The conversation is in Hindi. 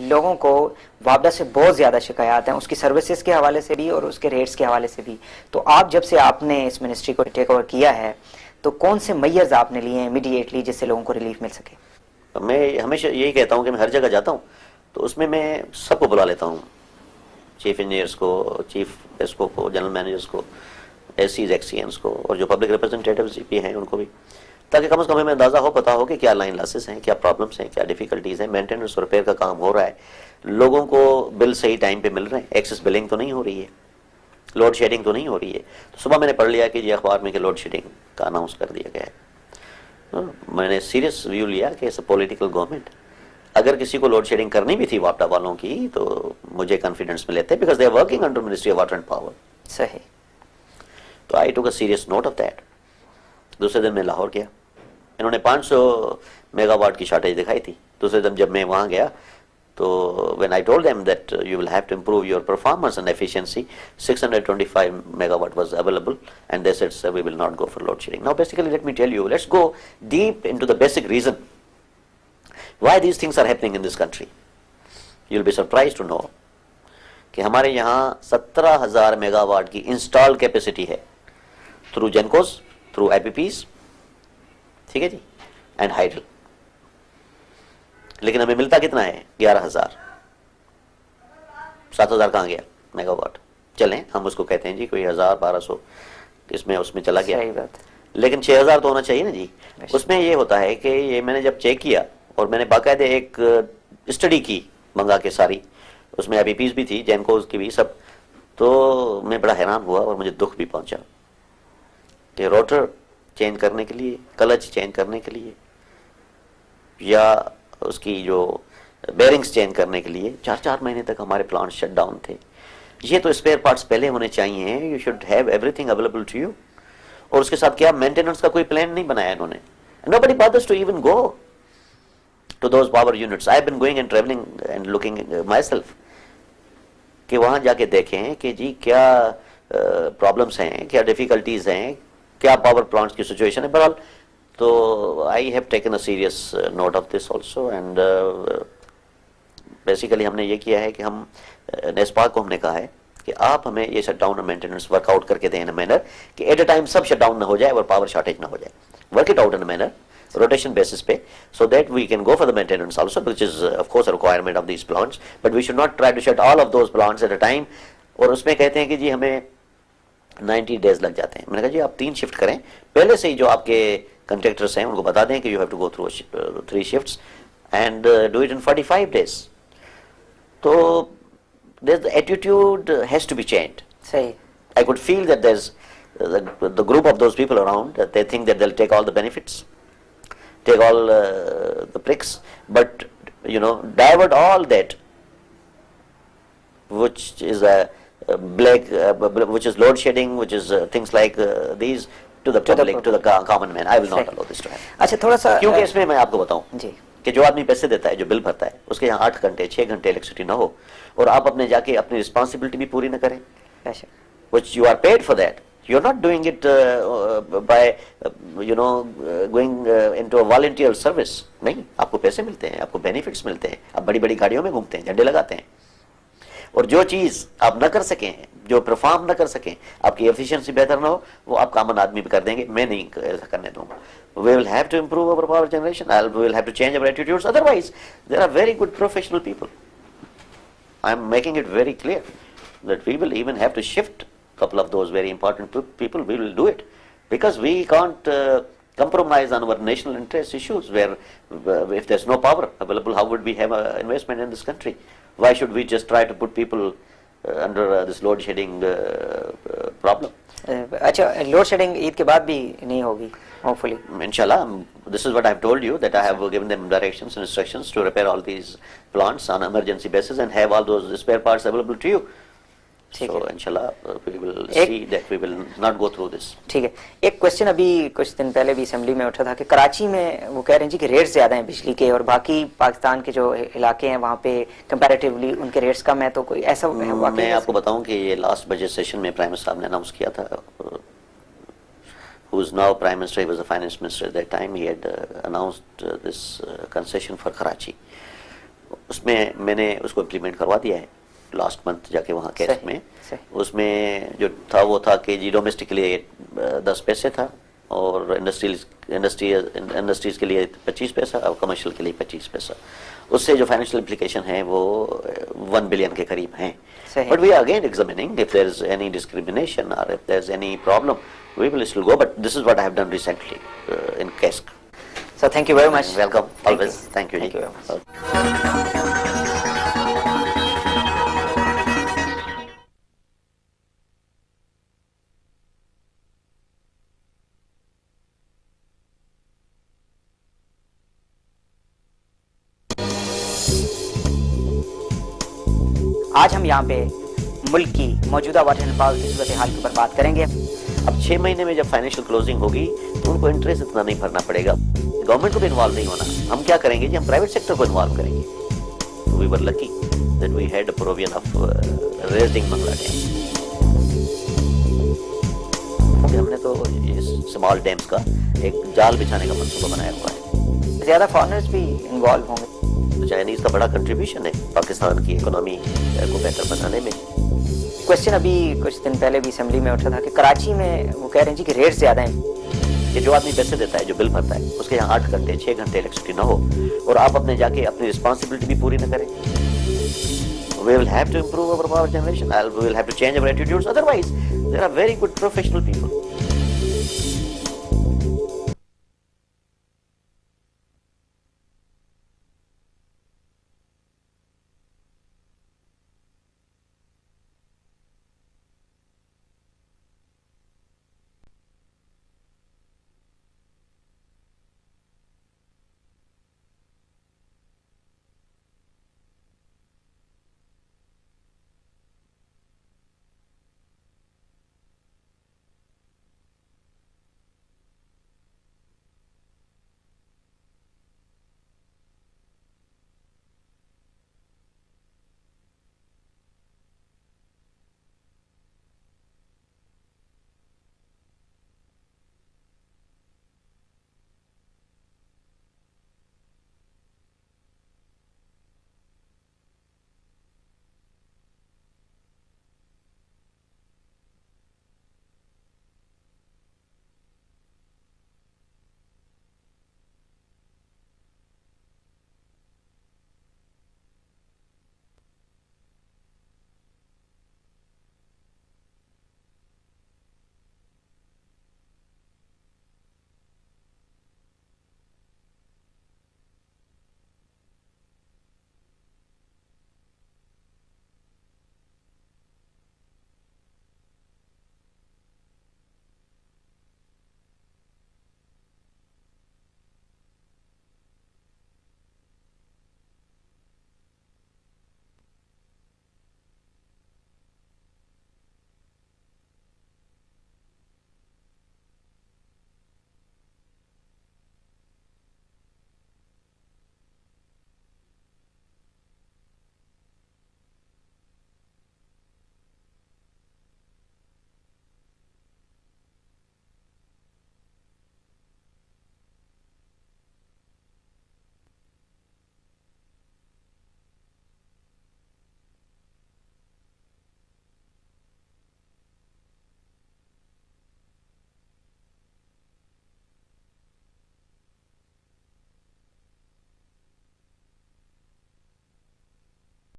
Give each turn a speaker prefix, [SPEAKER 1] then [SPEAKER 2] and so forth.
[SPEAKER 1] लोगों को वापडा से बहुत ज़्यादा शिकायत हैं, उसकी सर्विसेज के हवाले से भी और उसके रेट्स के हवाले से भी। तो आप जब से आपने इस मिनिस्ट्री को टेक ओवर किया है तो कौन से मेजर्स आपने लिए हैं इमीडिएटली जिससे लोगों को रिलीफ मिल सके?
[SPEAKER 2] मैं हमेशा यही कहता हूँ कि मैं हर जगह जाता हूँ तो उसमें मैं सबको बुला लेता हूँ, चीफ इंजीनियर्स को, चीफ एसको को, जनरल मैनेजर्स को, एससीज एक्सीएंस को, और जो पब्लिक रिप्रेजेंटेटिव्स भी हैं उनको भी, ताकि कम से कम हमें अंदाज़ा हो, पता हो कि क्या लाइन लॉसेस हैं, क्या प्रॉब्लम्स हैं, क्या डिफिकल्टीज़ हैं, मेंटेनेंस और रिपेयर का काम हो रहा है, लोगों को बिल सही टाइम पे मिल रहे हैं, एक्सेस बिलिंग तो नहीं हो रही है, लोड शेडिंग तो नहीं हो रही है। तो सुबह मैंने पढ़ लिया कि ये अखबार में कि लोड शेडिंग का अनाउंस कर दिया गया है। तो मैंने सीरियस व्यू लिया कि इट्स अ पॉलिटिकल गवर्नमेंट। अगर किसी को लोड शेडिंग करनी भी थी वापडा वालों की तो मुझे कॉन्फिडेंस में लेते, because they are working under ministry of water and power.
[SPEAKER 1] सही।
[SPEAKER 2] तो I took a serious note of that. दूसरे दिन मैं लाहौर गया, इन्होंने 500 मेगावाट की शॉर्टेज दिखाई थी। दूसरे दिन जब मैं वहाँ गया तो when I told them that you will have to improve your performance and efficiency, 625 megawatt was available, and they said, sir, we will not go for load shedding. Now basically let me tell you, let's go deep into the basic reason why these things are happening in this country. You'll be surprised to know कि हमारे यहाँ 17,000 मेगावाट की इंस्टॉल कैपेसिटी है थ्रू जेनकोस, थ्रू IPPs, ठीक है जी, एंड हाइडल। लेकिन हमें मिलता कितना है? 11,000। 7,000 कहाँ गया मेगावाट? चलें हम उसको कहते हैं जी कोई 1,000-1,200 इसमें उसमें चला गया।
[SPEAKER 1] सही बात।
[SPEAKER 2] लेकिन 6,000 तो होना चाहिए ना जी। उसमें ये होता है कि ये मैंने जब चेक किया और मैंने बाकायदे एक स्टडी की मंगा के सारी, उसमें IPPs भी थी, जेनकोस की भी, सब, तो मैं बड़ा हैरान हुआ और मुझे दुख भी पहुंचा कि रोटर चेंज करने के लिए, क्लच चेंज करने के लिए या उसकी जो बेरिंग्स चेंज करने के लिए 4-4 महीने तक हमारे प्लांट शट डाउन थे। ये तो स्पेयर पार्ट्स पहले होने चाहिए, you should have everything available to you. और उसके साथ क्या मेंटेनेंस का कोई प्लान नहीं बनाया इन्होंने। Nobody bothers to even go to those power units. I have been going and travelling and looking myself कि वहां जाके देखें कि जी क्या प्रॉब्लम्स हैं, क्या डिफिकल्टीज हैं, क्या पावर प्लांट्स की सिचुएशन है। बहरहाल तो I have taken a serious note of this also, and basically हमने ये किया है कि हम नेस्पा को हमने कहा है कि आप हमें ये शटडाउन और मेंटेनेंस वर्कआउट करके दें इन अ मैनर कि एट अ टाइम सब शटडाउन ना हो जाए और पावर शॉर्टेज ना हो जाए। Work it out in a manner rotation basis पे, so that we can go for the maintenance also, which is of course a requirement of these plants, but we should not try to shut all of those plants at a time। और उसमें कहते हैं कि जी हमें 90 डेज लग जाते हैं। मैंने कहा जी आप 3 शिफ्ट करें, पहले से ही जो आपके कंट्रैक्टर्स हैं उनको बता दें कि you have to go through 3 shifts and do it in 45 days. तो the attitude has to be changed.
[SPEAKER 1] सही।
[SPEAKER 2] I could feel that there's the group of those people around that they think that they'll take all the benefits, take all the pricks, but you know, divert all that which is which is load shedding, which is things like these to the public, to the common man. I will not allow this to happen.
[SPEAKER 1] अच्छा थोड़ा सा,
[SPEAKER 2] क्योंकि इसमें मैं आपको बताऊं
[SPEAKER 1] जी
[SPEAKER 2] कि जो आदमी पैसे देता है, जो बिल भरता है, उसके यहाँ 8 घंटे 6 घंटे इलेक्ट्रिसिटी ना हो और आप अपने जाके अपनी रिस्पॉन्सिबिलिटी भी पूरी न करें, which you are paid for that. You are not doing it by you know going into a volunteer service. नहीं, आपको पैसे मिलते हैं, आपको बेनिफिट्स मिलते हैं, आप बड़ी बड़ी गाड़ियों में घूमते हैं, झंडे लगाते हैं, और जो चीज आप न कर सकें, जो परफॉर्म न कर सकें, आपकी एफिशिएंसी बेहतर ना हो, वो आप कॉमन आदमी भी कर देंगे। मैं नहीं ऐसा करने दूंगा। We will have to improve our power generation. We will have to change our attitudes. Otherwise, there are very good professional people. I am making it very clear that we will even have to shift a couple of those very important people. We will do it because we can't compromise on our national interest issues where if there's no power available, how would we have investment in this country? Why should we just try to put people under this load shedding problem?
[SPEAKER 1] अच्छा, लोड शेडिंग ईद के बाद भी नहीं होगी hopefully.
[SPEAKER 2] Inshallah, this is what I have told you, that I have given them directions and instructions to repair all these plants on emergency basis and have all those spare parts available to you. So inshallah we will see that we will not go through this.
[SPEAKER 1] ठीक है। एक क्वेश्चन अभी कुछ दिन पहले भी असेंबली में उठा था कि कराची में वो कह रहे हैं जी कि रेट्स ज्यादा हैं बिजली के और बाकी पाकिस्तान के जो इलाके हैं वहाँ पे कंपैरेटिवली उनके रेट्स कम है। तो कोई ऐसा
[SPEAKER 2] मैं आपको बताऊं कि ये लास्ट बजट सेशन में प्राइम मिनिस्टर साहब ने अनाउंस किया था, who is now Prime Minister, he was the Finance Minister at that time, he had announced this concession for Karachi. उसमें मैंने उसको इम्प्लीमेंट करवा दिया है लास्ट मंथ जाके वहाँ केस
[SPEAKER 1] सही,
[SPEAKER 2] में।
[SPEAKER 1] सही।
[SPEAKER 2] उसमें जो था वो था कि जी डोमेस्टिक के लिए 10 पैसे था और इंडस्ट्रीज के लिए 25 पैसा और कमर्शियल के लिए 25 पैसा। उससे जो फाइनेंशियल इम्प्लीकेशन है वो 1 बिलियन के करीब हैं।
[SPEAKER 1] सही।
[SPEAKER 2] But we are again examining if there is any discrimination और if there is any problem we will still go, but this is what I have done recently in case.
[SPEAKER 1] Sir thank you very much.
[SPEAKER 2] Welcome always. Thank you
[SPEAKER 1] thank you very much. आज हम यहाँ पे मुल्क की मौजूदा वाटर एंड पावर की सूरत हाल के ऊपर बात करेंगे।
[SPEAKER 2] अब 6 महीने में जब फाइनेंशियल क्लोजिंग होगी तो उनको इंटरेस्ट इतना नहीं भरना पड़ेगा, गवर्नमेंट को भी इन्वॉल्व नहीं होना। हम क्या करेंगे जी, हम प्राइवेट सेक्टर को इन्वॉल्व करेंगे। We were lucky that we had a provision of raising Mangla dam. हमने तो ये स्मॉल डैम्स का एक जाल बिछाने का मंसूबा बनाया हुआ है।
[SPEAKER 1] ज्यादा फॉरेनर्स भी इन्वॉल्व होंगे
[SPEAKER 2] तो चाइनीज का बड़ा कंट्रीब्यूशन है पाकिस्तान की इकोनॉमी को बेहतर बनाने में।
[SPEAKER 1] क्वेश्चन अभी कुछ दिन पहले भी असेंबली में उठा था कि कराची में वो कह रहे हैं जी कि रेट ज्यादा हैं।
[SPEAKER 2] ये जो आदमी पैसे देता है, जो बिल भरता है, उसके यहाँ 8 घंटे 6 घंटे इलेक्ट्रिसिटी ना हो और आप अपने जाके अपनी रिस्पॉन्सिबिलिटी भी पूरी न करें, we will have to improve our power generation. We will have to change our attitudes. Otherwise, there are very good professional people.